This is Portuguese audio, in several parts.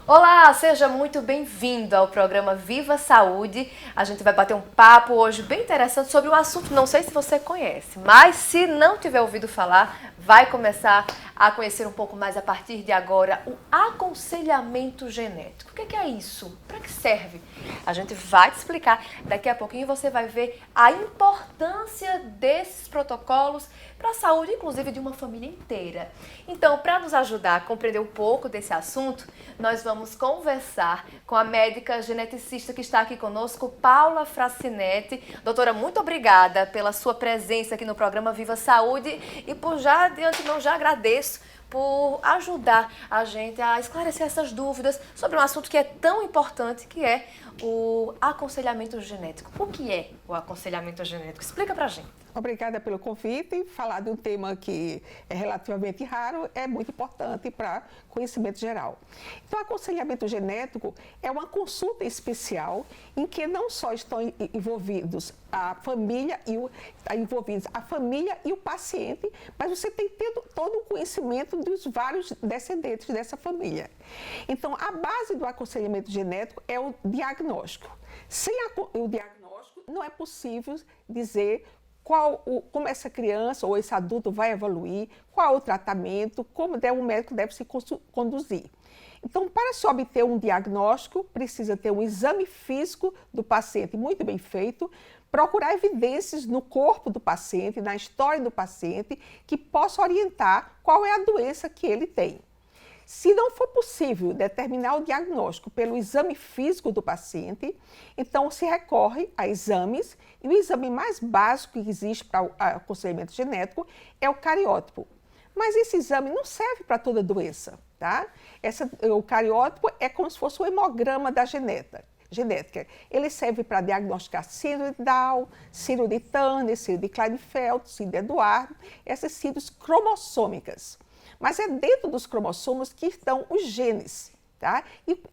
Olá, seja muito bem-vindo ao programa Viva Saúde. A gente vai bater um papo hoje bem interessante sobre um assunto, não sei se você conhece, mas se não tiver ouvido falar, vai começar a conhecer um pouco mais a partir de agora o aconselhamento genético. O que é isso? Para que serve? A gente vai te explicar. Daqui a pouquinho você vai ver a importância desses protocolos para a saúde, inclusive, de uma família inteira. Então, para nos ajudar a compreender um pouco desse assunto, nós vamos conversar com a médica geneticista que está aqui conosco, Paula Fracinetti. Doutora, muito obrigada pela sua presença aqui no programa Viva Saúde e por já, de antemão, já agradeço por ajudar a gente a esclarecer essas dúvidas sobre um assunto que é tão importante, que é o aconselhamento genético. O que é o aconselhamento genético? Explica pra gente. Obrigada pelo convite. Falar de um tema que é relativamente raro é muito importante para conhecimento geral. Então, aconselhamento genético é uma consulta especial em que não só estão envolvidos a família e o paciente, mas você tem todo o conhecimento dos vários descendentes dessa família. Então, a base do aconselhamento genético é o diagnóstico. Sem o diagnóstico, não é possível dizer como essa criança ou esse adulto vai evoluir, qual o tratamento, como o médico deve se conduzir. Então, para se obter um diagnóstico, precisa ter um exame físico do paciente muito bem feito, procurar evidências no corpo do paciente, na história do paciente, que possa orientar qual é a doença que ele tem. Se não for possível determinar o diagnóstico pelo exame físico do paciente, então se recorre a exames, e o exame mais básico que existe para o aconselhamento genético é o cariótipo. Mas esse exame não serve para toda doença, tá? O cariótipo é como se fosse o hemograma da genética. Ele serve para diagnosticar síndrome de Down, síndrome de Turner, síndrome de Klinefelter, síndrome de Eduardo, essas síndromes cromossômicas. Mas é dentro dos cromossomos que estão os genes, tá?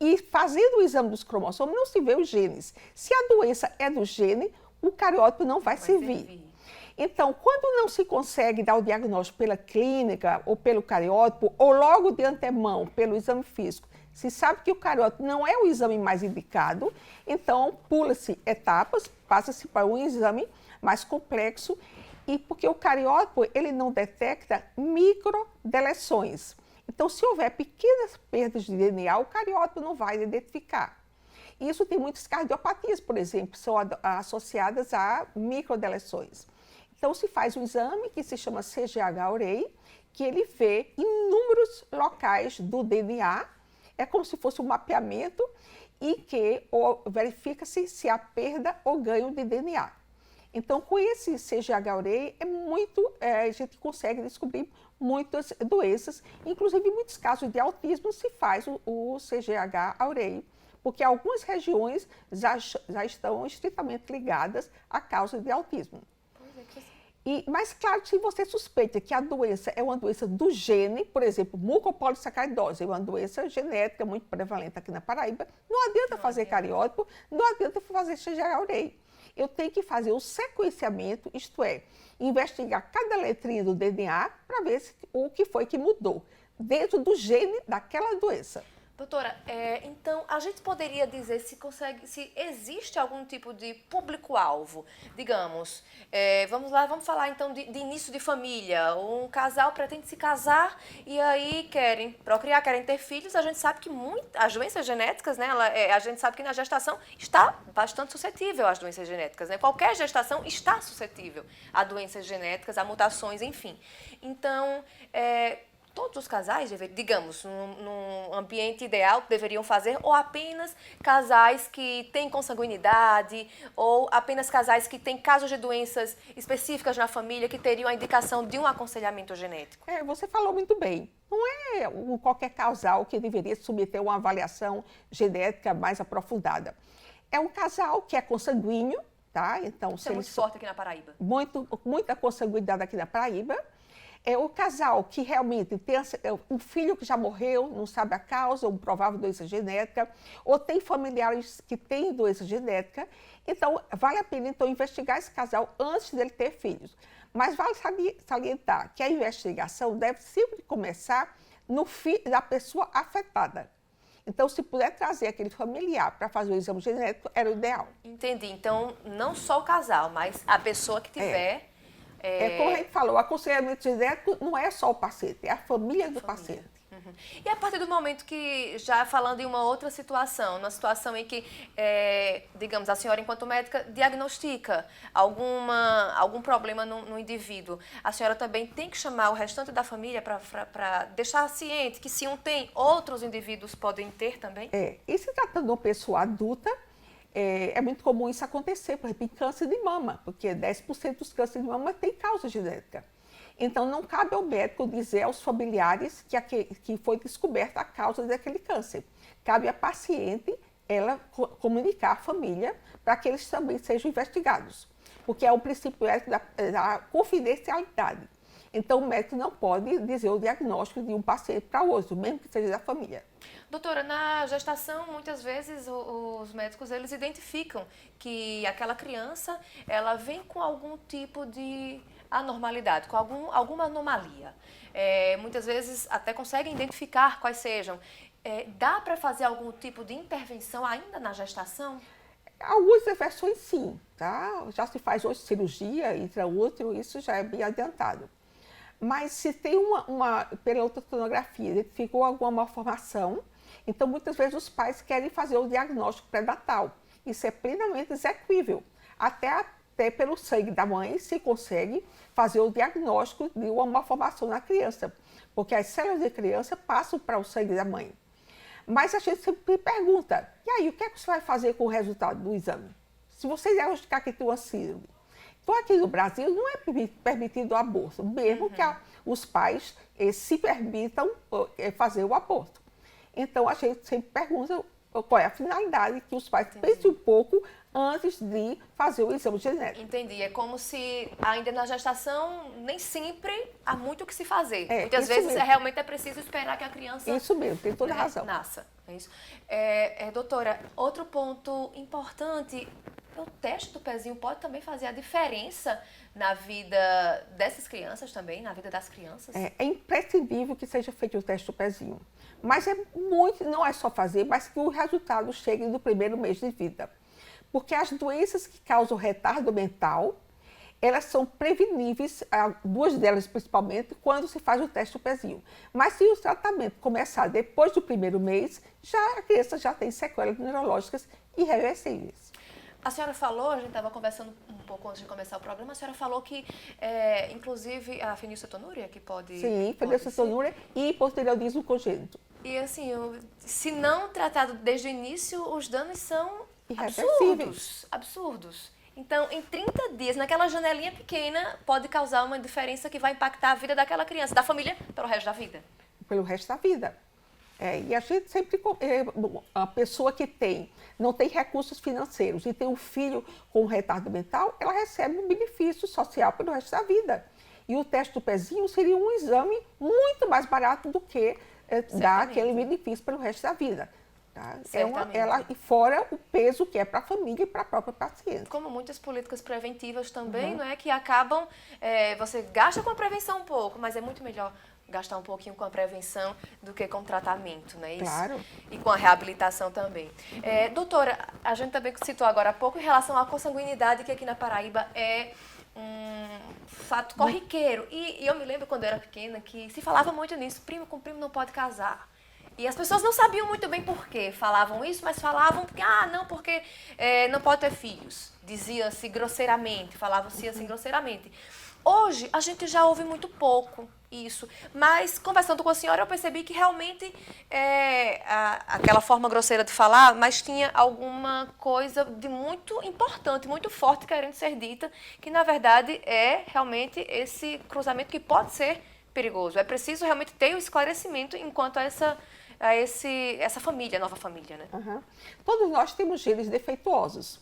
E fazendo o exame dos cromossomos não se vê os genes. Se a doença é do gene, o cariótipo não vai servir. Então, quando não se consegue dar o diagnóstico pela clínica ou pelo cariótipo, ou logo de antemão pelo exame físico, se sabe que o cariótipo não é o exame mais indicado, então pula-se etapas, passa-se para um exame mais complexo, e porque o cariótipo ele não detecta microdeleções. Então, se houver pequenas perdas de DNA, o cariótipo não vai identificar. Isso tem muitas cardiopatias, por exemplo, são associadas a microdeleções. Então, se faz um exame que se chama CGH-Urey, que ele vê inúmeros locais do DNA, é como se fosse um mapeamento, e que verifica-se se há perda ou ganho de DNA. Então, com esse CGH-Urey, a gente consegue descobrir muitas doenças, inclusive em muitos casos de autismo se faz o CGH-Urey, porque algumas regiões já estão estritamente ligadas à causa de autismo. Mas, claro, se você suspeita que a doença é uma doença do gene, por exemplo, mucopolissacaridose, é uma doença genética muito prevalente aqui na Paraíba, não adianta fazer cariótipo, não adianta fazer CGH-Urey. Eu tenho que fazer o sequenciamento, isto é, investigar cada letrinha do DNA para ver o que foi que mudou dentro do gene daquela doença. Doutora, então a gente poderia dizer se existe algum tipo de público-alvo, digamos, vamos falar então de início de família, um casal pretende se casar e aí querem procriar, querem ter filhos, a gente sabe que as doenças genéticas, né, a gente sabe que na gestação está bastante suscetível às doenças genéticas, né, qualquer gestação está suscetível a doenças genéticas, a mutações, enfim. Então, todos os casais, digamos, num ambiente ideal, deveriam fazer, ou apenas casais que têm consanguinidade, ou apenas casais que têm casos de doenças específicas na família que teriam a indicação de um aconselhamento genético? Você falou muito bem. Não é qualquer casal que deveria submeter uma avaliação genética mais aprofundada. É um casal que é consanguíneo, tá? Então, isso é muito forte aqui na Paraíba. Muita consanguinidade aqui na Paraíba. É o casal que realmente tem um filho que já morreu, não sabe a causa, ou provável doença genética, ou tem familiares que têm doença genética. Então, vale a pena então, investigar esse casal antes dele ter filhos. Mas vale salientar que a investigação deve sempre começar no filho da pessoa afetada. Então, se puder trazer aquele familiar para fazer o exame genético, era o ideal. Entendi. Então, não só o casal, mas a pessoa que tiver... Como a gente falou, o aconselhamento genético não é só o paciente, é a família do paciente. Uhum. E a partir do momento que, já falando em uma outra situação, numa situação em que, digamos, a senhora, enquanto médica, diagnostica algum problema no indivíduo, a senhora também tem que chamar o restante da família para deixar ciente que se um tem, outros indivíduos podem ter também? E se tratando de uma pessoa adulta, é muito comum isso acontecer, por exemplo, em câncer de mama, porque 10% dos cânceres de mama tem causa genética. Então, não cabe ao médico dizer aos familiares que foi descoberta a causa daquele câncer. Cabe à paciente ela comunicar à família para que eles também sejam investigados, porque é o princípio ético da confidencialidade. Então, o médico não pode dizer o diagnóstico de um paciente para outro, mesmo que seja da família. Doutora, na gestação, muitas vezes os médicos eles identificam que aquela criança ela vem com algum tipo de anormalidade, com alguma anomalia. Muitas vezes até conseguem identificar quais sejam. Dá para fazer algum tipo de intervenção ainda na gestação? Algumas intervenções sim, tá? Já se faz hoje cirurgia intraútero, isso já é bem adiantado. Mas se tem pela ultrassonografia, identificou alguma malformação, então muitas vezes os pais querem fazer o diagnóstico pré-natal. Isso é plenamente execuível. Até pelo sangue da mãe se consegue fazer o diagnóstico de uma malformação na criança, porque as células de criança passam para o sangue da mãe. Mas a gente sempre pergunta, e aí, o que é que você vai fazer com o resultado do exame? Se você diagnosticar que tem uma síndrome. Então, aqui no Brasil, não é permitido o aborto, mesmo que os pais se permitam fazer o aborto. Então, a gente sempre pergunta qual é a finalidade, que os pais pensem um pouco antes de fazer o exame genético. Entendi. É como se ainda na gestação nem sempre há muito o que se fazer. Muitas vezes realmente é preciso esperar que a criança... Isso mesmo, tem toda razão. Nasça. É isso. Doutora, outro ponto importante, o teste do pezinho pode também fazer a diferença na vida dessas crianças também, na vida das crianças? É imprescindível que seja feito o teste do pezinho. Mas não é só fazer, mas que o resultado chegue no primeiro mês de vida. Porque as doenças que causam retardo mental, elas são preveníveis, duas delas principalmente, quando se faz o teste do pezinho. Mas se o tratamento começar depois do primeiro mês, a criança já tem sequelas neurológicas irreversíveis. A senhora falou, a gente estava conversando um pouco antes de começar o programa, a senhora falou que, inclusive, a fenilcetonúria que pode... Sim, fenilcetonúria e hipotireoidismo congênito. E assim, se não tratado desde o início, os danos são absurdos. Então, em 30 dias, naquela janelinha pequena, pode causar uma diferença que vai impactar a vida daquela criança, da família, pelo resto da vida. Pelo resto da vida. E a gente sempre, a pessoa que não tem recursos financeiros e tem um filho com retardo mental, ela recebe um benefício social pelo resto da vida. E o teste do pezinho seria um exame muito mais barato do que dar aquele benefício pelo resto da vida. Tá? E fora o peso que é para a família e para a própria paciente. Como muitas políticas preventivas também, não é, que acabam, você gasta com a prevenção um pouco, mas é muito melhor gastar um pouquinho com a prevenção do que com o tratamento, não é isso? Claro. E com a reabilitação também. Doutora, a gente também citou agora há pouco em relação à consanguinidade, que aqui na Paraíba é um fato corriqueiro. E eu me lembro quando eu era pequena que se falava muito nisso, primo com primo não pode casar. E as pessoas não sabiam muito bem por que falavam isso, mas falavam porque, porque não pode ter filhos. Dizia-se grosseiramente, falava-se assim grosseiramente. Hoje, a gente já ouve muito pouco isso, mas conversando com a senhora, eu percebi que realmente aquela forma grosseira de falar, mas tinha alguma coisa de muito importante, muito forte querendo ser dita, que na verdade é realmente esse cruzamento que pode ser perigoso. É preciso realmente ter o esclarecimento enquanto a essa família, nova família, né? Todos nós temos genes defeituosos.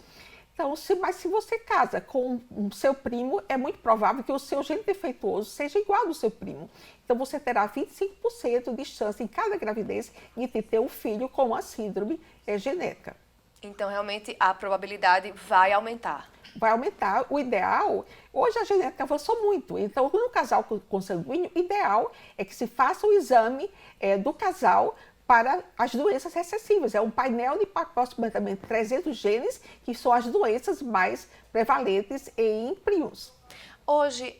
Então, mas se você casa com o seu primo, é muito provável que o seu gene defeituoso seja igual ao do seu primo. Então, você terá 25% de chance em cada gravidez de ter um filho com uma síndrome genética. Então, realmente, a probabilidade vai aumentar. Vai aumentar. O ideal, hoje a genética avançou muito. Então, no casal consanguíneo, o ideal é que se faça o exame do casal para as doenças recessivas. É um painel de aproximadamente 300 genes, que são as doenças mais prevalentes em prions. Hoje,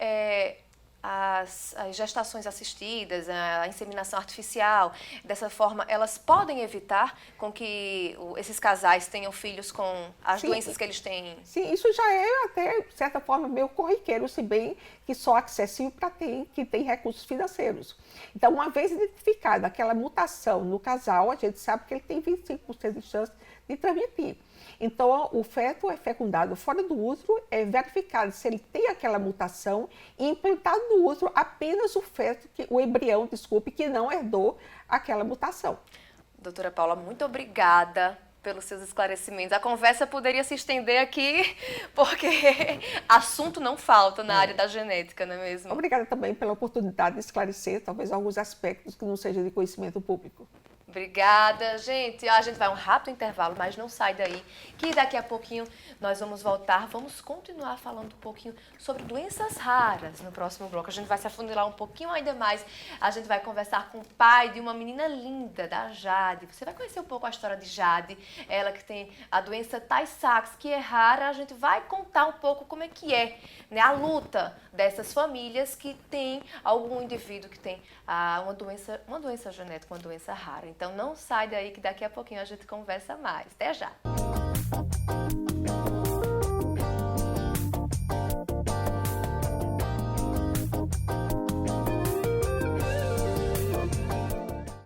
as gestações assistidas, a inseminação artificial, dessa forma, elas podem evitar com que esses casais tenham filhos com as doenças que eles têm? Sim, isso já é até, de certa forma, meio corriqueiro, se bem que só acessível para quem tem recursos financeiros. Então, uma vez identificada aquela mutação no casal, a gente sabe que ele tem 25% de chance de transmitir. Então, o feto é fecundado fora do útero, é verificado se ele tem aquela mutação e implantado no útero apenas o embrião, que não herdou aquela mutação. Doutora Paula, muito obrigada pelos seus esclarecimentos. A conversa poderia se estender aqui, porque assunto não falta na área da genética, não é mesmo? Obrigada também pela oportunidade de esclarecer, talvez, alguns aspectos que não sejam de conhecimento público. Obrigada, gente. A gente vai um rápido intervalo, mas não sai daí, que daqui a pouquinho nós vamos voltar, vamos continuar falando um pouquinho sobre doenças raras no próximo bloco. A gente vai se afunilar um pouquinho ainda mais. A gente vai conversar com o pai de uma menina linda, da Jade. Você vai conhecer um pouco a história de Jade, ela que tem a doença Tay-Sachs, que é rara. A gente vai contar um pouco como é que é, né, a luta dessas famílias que tem algum indivíduo que tem uma doença genética, uma doença rara. Então não sai daí que daqui a pouquinho a gente conversa mais. Até já!